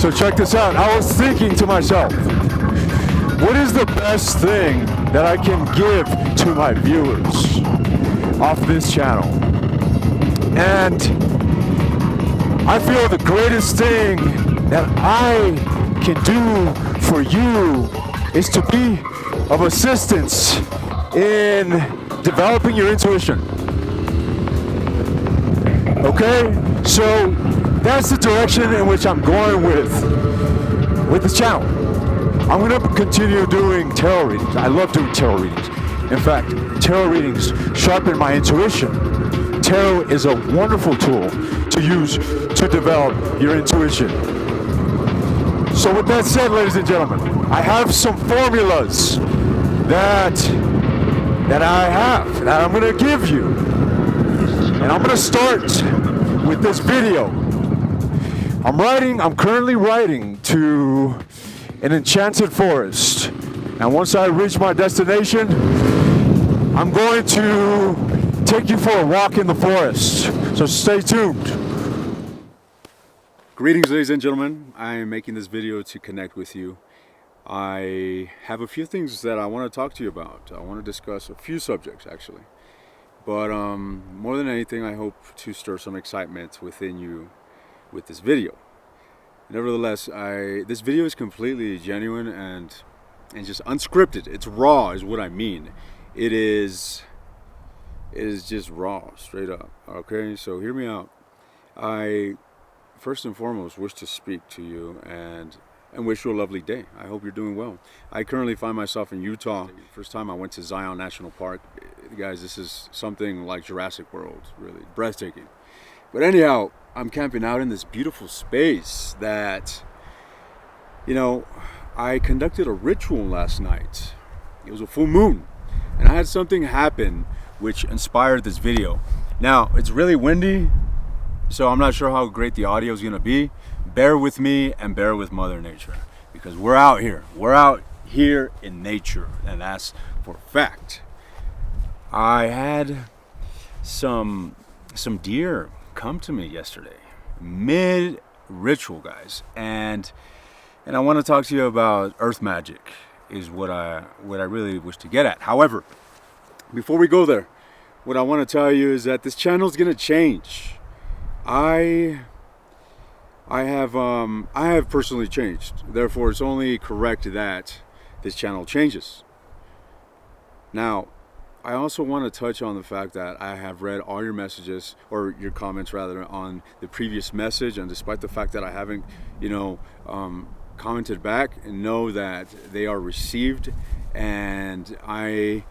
So check this out. I was thinking to myself, what is the best thing that I can give to my viewers off this channel? And I feel the greatest thing that I can do for you is to be of assistance in developing your intuition. Okay? So that's the direction in which I'm going with this channel. I'm going to continue doing tarot readings. I love doing tarot readings. In fact, tarot readings sharpen my intuition. Tarot is a wonderful tool to use to develop your intuition. So with that said, ladies and gentlemen, I have some formulas that I'm going to give you. And I'm going to start with this video. I'm currently writing to an enchanted forest. And once I reach my destination, I'm going to take you for a walk in the forest. So stay tuned. Greetings, ladies and gentlemen. I am making this video to connect with you. I have a few things that I want to talk to you about. I want to discuss a few subjects, actually. But more than anything, I hope to stir some excitement within you with this video. Nevertheless, this video is completely genuine and just unscripted. It's raw, is what I mean. It is just raw, straight up. Okay, so hear me out. I first and foremost wish to speak to you and wish you a lovely day. I hope you're doing well. I currently find myself in Utah. First time I went to Zion National Park. Guys, this is something like Jurassic World, really breathtaking. But anyhow, I'm camping out in this beautiful space that, I conducted a ritual last night. It was a full moon, and I had something happen which inspired this video. Now, it's really windy, so I'm not sure how great the audio is gonna be. Bear with me and bear with Mother Nature, because we're out here. We're out here in nature, and that's for a fact. I had some deer come to me yesterday, mid-ritual, guys, and I want to talk to you about earth magic, is what I really wish to get at. However, before we go there, what I want to tell you is that this channel is going to change. I have personally changed. Therefore, it's only correct that this channel changes. Now, I also want to touch on the fact that I have read all your messages, or your comments rather, on the previous message, and despite the fact that I haven't, commented back, and know that they are received, and I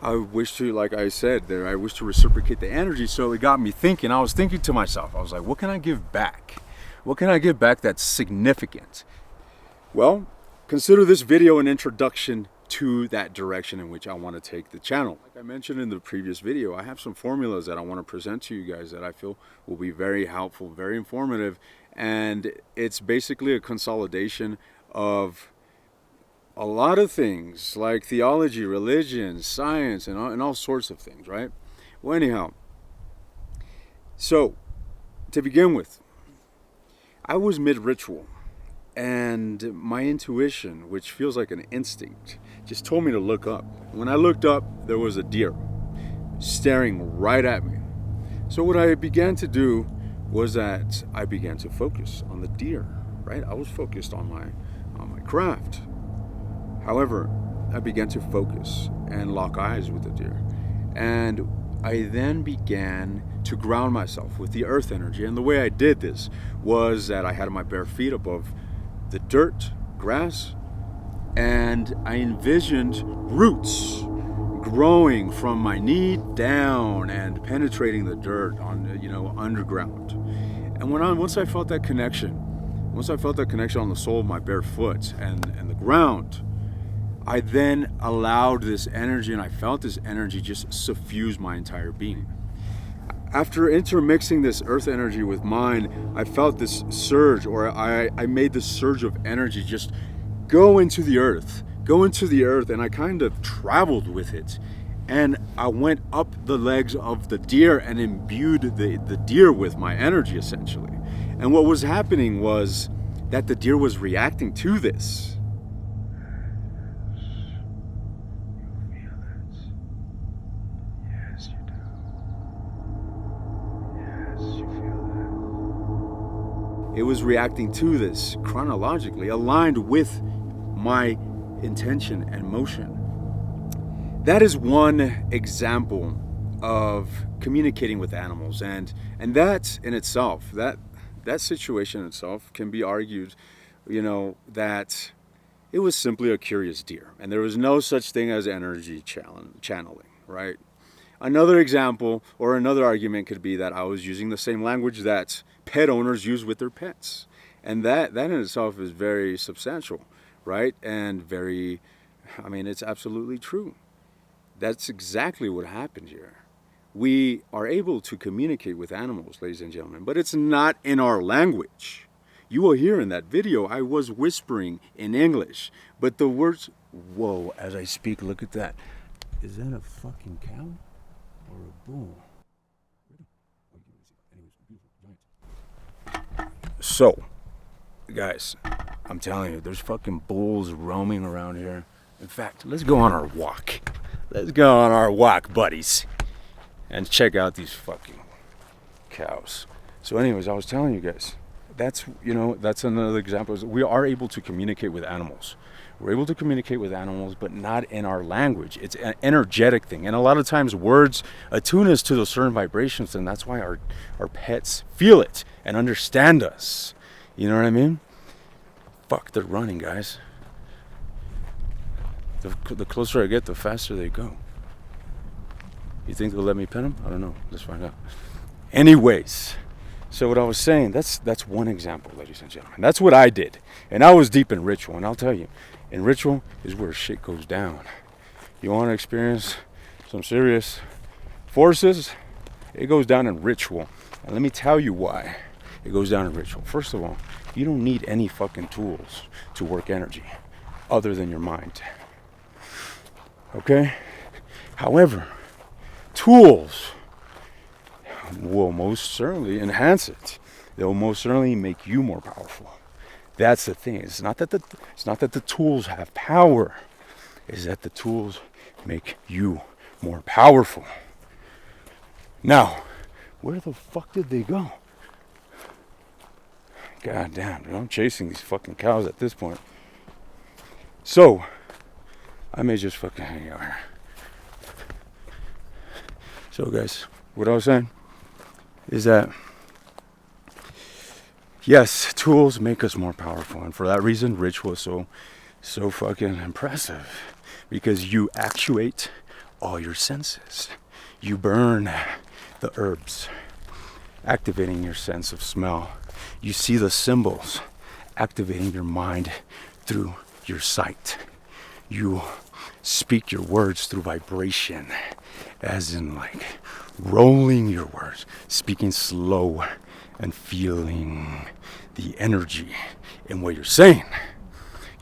wish to, like I said there, I wish to reciprocate the energy. So it got me thinking. I was thinking to myself, I was like, what can I give back? What can I give back that's significant? Well, consider this video an introduction to that direction in which I want to take the channel. Like I mentioned in the previous video, I have some formulas that I want to present to you guys that I feel will be very helpful, very informative, and it's basically a consolidation of a lot of things like theology, religion, science, and all sorts of things, right? Well, anyhow, so to begin with, I was mid-ritual, and my intuition, which feels like an instinct, just told me to look up. When I looked up, there was a deer staring right at me. So what I began to do was that I began to focus on the deer, right? I was focused on my craft. However, I began to focus and lock eyes with the deer. And I then began to ground myself with the earth energy. And the way I did this was that I had my bare feet above the dirt, grass, and I envisioned roots growing from my knee down and penetrating the dirt on, underground. And once I felt that connection on the sole of my bare foot and the ground, I then allowed this energy, and I felt this energy just suffuse my entire being. After intermixing this earth energy with mine, I felt this surge, or I made this surge of energy just go into the earth, and I kind of traveled with it. And I went up the legs of the deer and imbued the deer with my energy, essentially. And what was happening was that the deer was reacting to this. Yes, you do. Yes, you feel that. It was reacting to this chronologically, aligned with my intention and motion. That is one example of communicating with animals, and that in itself, that situation itself can be argued, that it was simply a curious deer, and there was no such thing as energy channeling, right? Another example or another argument could be that I was using the same language that pet owners use with their pets, and that in itself is very substantial, right? And very, it's absolutely true. That's exactly what happened here. We are able to communicate with animals, ladies and gentlemen, but it's not in our language. You will hear in that video, I was whispering in English, but the words, whoa, as I speak, look at that. Is that a fucking cow or a bull? So, guys, I'm telling you, there's fucking bulls roaming around here. In fact, let's go on our walk. Let's go on our walk, buddies, and check out these fucking cows. So anyways, I was telling you guys, that's another example. We are able to communicate with animals. We're able to communicate with animals, but not in our language. It's an energetic thing. And a lot of times words attune us to those certain vibrations, and that's why our pets feel it and understand us. You know what I mean? Fuck, they're running, guys. The closer I get, the faster they go. You think they'll let me pet them? I don't know. Let's find out. Anyways, so what I was saying, that's one example, ladies and gentlemen. That's what I did. And I was deep in ritual. And I'll tell you, in ritual is where shit goes down. You want to experience some serious forces? It goes down in ritual. And let me tell you why it goes down in ritual. First of all, you don't need any fucking tools to work energy other than your mind. Okay? However, tools will most certainly enhance it. They'll most certainly make you more powerful. That's the thing. It's not that the tools have power. It's that the tools make you more powerful. Now, where the fuck did they go? God damn, dude, I'm chasing these fucking cows at this point. So, I may just fucking hang out here. So guys, what I was saying is that, yes, tools make us more powerful. And for that reason, ritual is so fucking impressive. Because you actuate all your senses. You burn the herbs, activating your sense of smell. You see the symbols, activating your mind through your sight. You speak your words through vibration, as in like rolling your words, speaking slow and feeling the energy in what you're saying.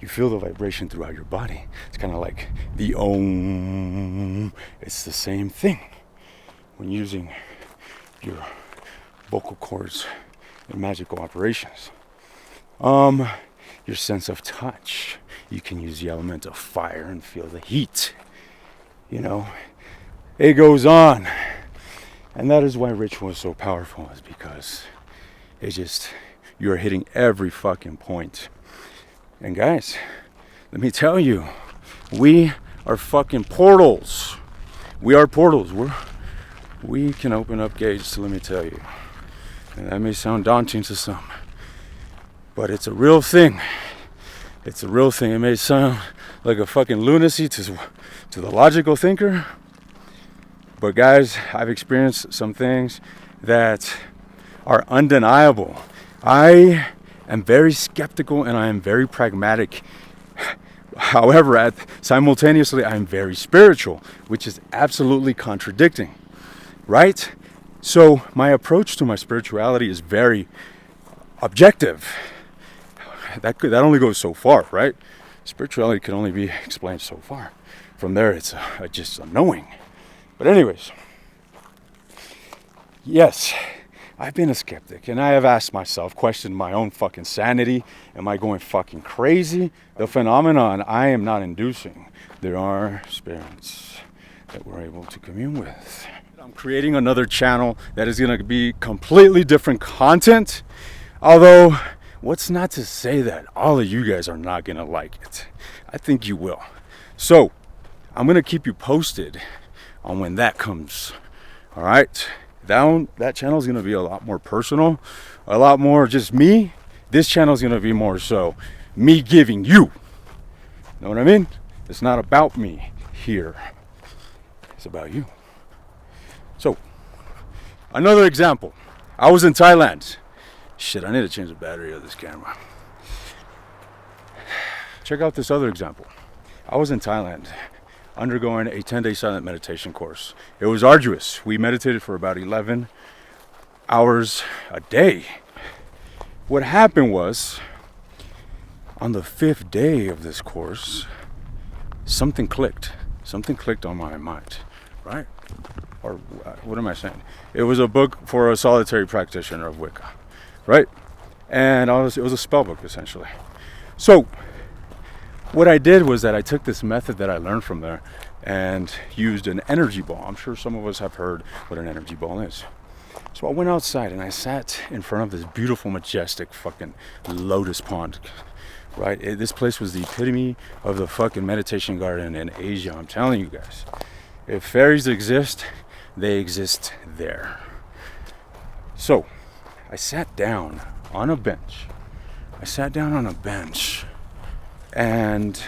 You feel the vibration throughout your body. It's kind of like the Om. It's the same thing when using your vocal cords in magical operations. Your sense of touch. You can use the element of fire and feel the heat. It goes on. And that is why ritual is so powerful, is because you're hitting every fucking point. And guys, let me tell you, we are fucking portals. We are portals. We can open up gates, let me tell you. And that may sound daunting to some, but it's a real thing. It's a real thing. It may sound like a fucking lunacy to the logical thinker, but guys, I've experienced some things that are undeniable. I am very skeptical and I am very pragmatic. However, simultaneously, I am very spiritual, which is absolutely contradicting, right? So my approach to my spirituality is very objective. That only goes so far, right? Spirituality can only be explained so far. From there, it's just a knowing. But anyways, yes, I've been a skeptic, and I have asked myself, questioned my own fucking sanity. Am I going fucking crazy? The phenomenon I am not inducing. There are spirits that we're able to commune with. I'm creating another channel that is going to be completely different content. Although, what's not to say that all of you guys are not going to like it? I think you will. So, I'm going to keep you posted on when that comes. All right? That channel is going to be a lot more personal, a lot more just me. This channel is going to be more so me giving you. Know what I mean? It's not about me here. It's about you. So, another example. I was in Thailand. Shit, I need to change the battery of this camera. Check out this other example. I was in Thailand undergoing a 10-day silent meditation course. It was arduous. We meditated for about 11 hours a day. What happened was, on the 5th day of this course, something clicked. Something clicked on my mind, right? Or what am I saying? It was a book for a solitary practitioner of Wicca, right? And it was a spell book, essentially. So, what I did was that I took this method that I learned from there and used an energy ball. I'm sure some of us have heard what an energy ball is. So I went outside and I sat in front of this beautiful, majestic fucking lotus pond, right? This place was the epitome of the fucking meditation garden in Asia. I'm telling you guys. If fairies exist, they exist there. So I sat down on a bench. And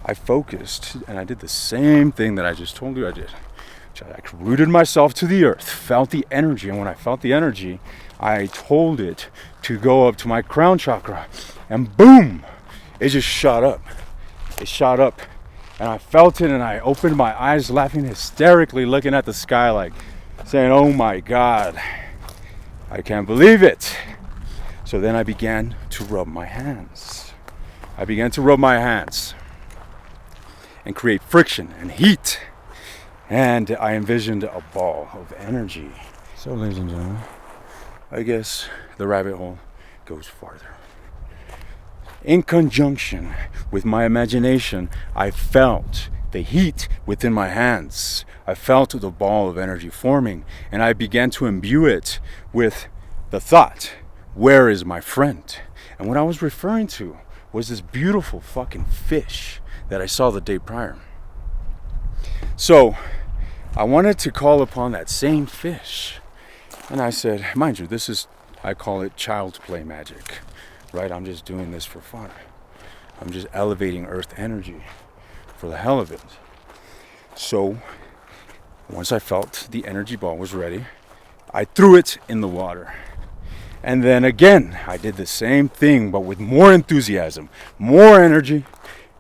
I focused, and I did the same thing that I just told you I did. I rooted myself to the earth, felt the energy, and when I felt the energy, I told it to go up to my crown chakra, and boom, it just shot up. It shot up, and I felt it, and I opened my eyes, laughing hysterically, looking at the sky, like saying, "Oh my God, I can't believe it." So then I began to rub my hands. And create friction and heat. And I envisioned a ball of energy. So, ladies and gentlemen, I guess the rabbit hole goes farther. In conjunction with my imagination, I felt the heat within my hands. I felt the ball of energy forming, and I began to imbue it with the thought, where is my friend? And what I was referring to was this beautiful fucking fish that I saw the day prior. So I wanted to call upon that same fish. And I said, mind you, I call it child's play magic, right? I'm just doing this for fun. I'm just elevating earth energy for the hell of it. So once I felt the energy ball was ready, I threw it in the water. And then again, I did the same thing, but with more enthusiasm, more energy,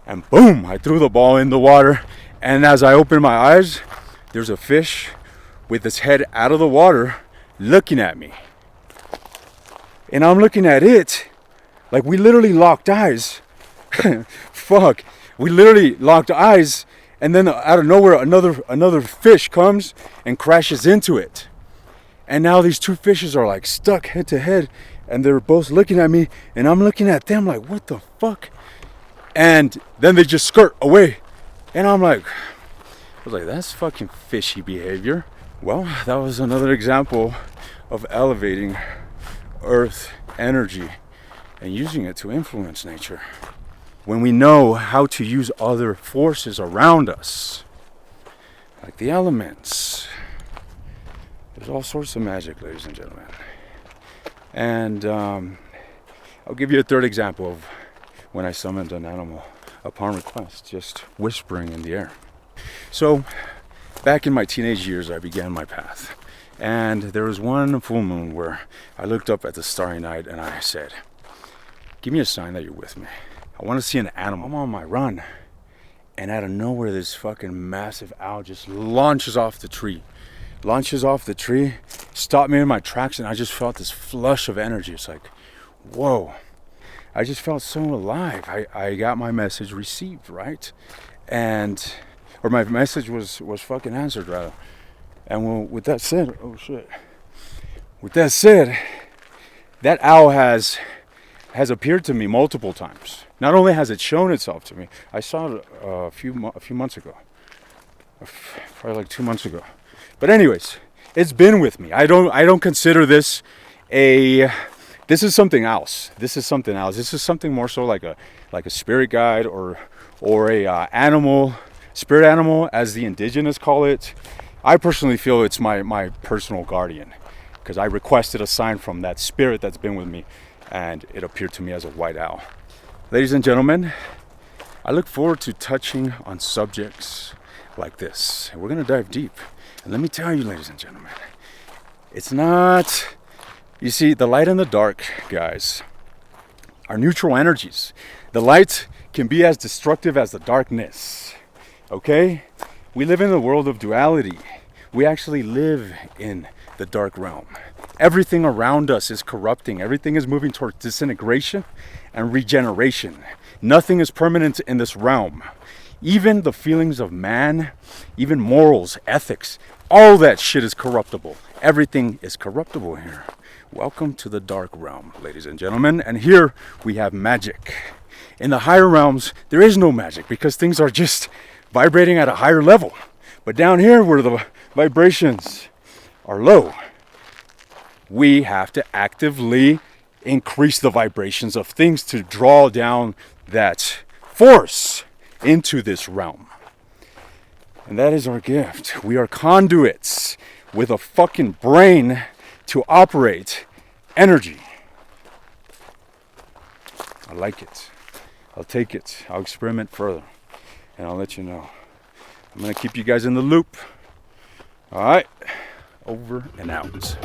and boom, I threw the ball in the water. And as I opened my eyes, there's a fish with its head out of the water looking at me. And I'm looking at it like we literally locked eyes. Fuck. We literally locked eyes, and then out of nowhere, another fish comes and crashes into it. And now these two fishes are like stuck head to head, and they're both looking at me, and I'm looking at them like, what the fuck? And then they just skirt away. And I was like, that's fucking fishy behavior. Well, that was another example of elevating earth energy and using it to influence nature. When we know how to use other forces around us, like the elements, there's all sorts of magic, ladies and gentlemen. And I'll give you a third example of when I summoned an animal upon request, just whispering in the air. So, back in my teenage years, I began my path. And there was one full moon where I looked up at the starry night and I said, give me a sign that you're with me. I want to see an animal. I'm on my run. And out of nowhere, this fucking massive owl just launches off the tree, stopped me in my tracks, and I just felt this flush of energy. It's like, whoa. I just felt so alive. I got my message received, right? Or my message was fucking answered, rather. And with that said, oh shit. With that said, that owl has appeared to me multiple times. Not only has it shown itself to me, I saw it a few months ago, probably like 2 months ago. But anyways, it's been with me. I don't consider this this is something else. This is something else. This is something more so like a spirit guide or a spirit animal, as the indigenous call it. I personally feel it's my personal guardian, because I requested a sign from that spirit that's been with me, and it appeared to me as a white owl. Ladies and gentlemen, I look forward to touching on subjects like this. And we're going to dive deep. And let me tell you, ladies and gentlemen, it's not... You see, the light and the dark, guys, are neutral energies. The light can be as destructive as the darkness. Okay? We live in the world of duality. We actually live in the dark realm. Everything around us is corrupting. Everything is moving towards disintegration and regeneration. Nothing is permanent in this realm. Even the feelings of man, even morals, ethics, all that shit is corruptible. Everything is corruptible here. Welcome to the dark realm, ladies and gentlemen. And here we have magic. In the higher realms, there is no magic because things are just vibrating at a higher level. But down here, where the vibrations are low, we have to actively increase the vibrations of things to draw down that force into this realm. And that is our gift. We are conduits with a fucking brain to operate energy. I like it. I'll take it. I'll experiment further. And I'll let you know. I'm going to keep you guys in the loop. All right. Over and out.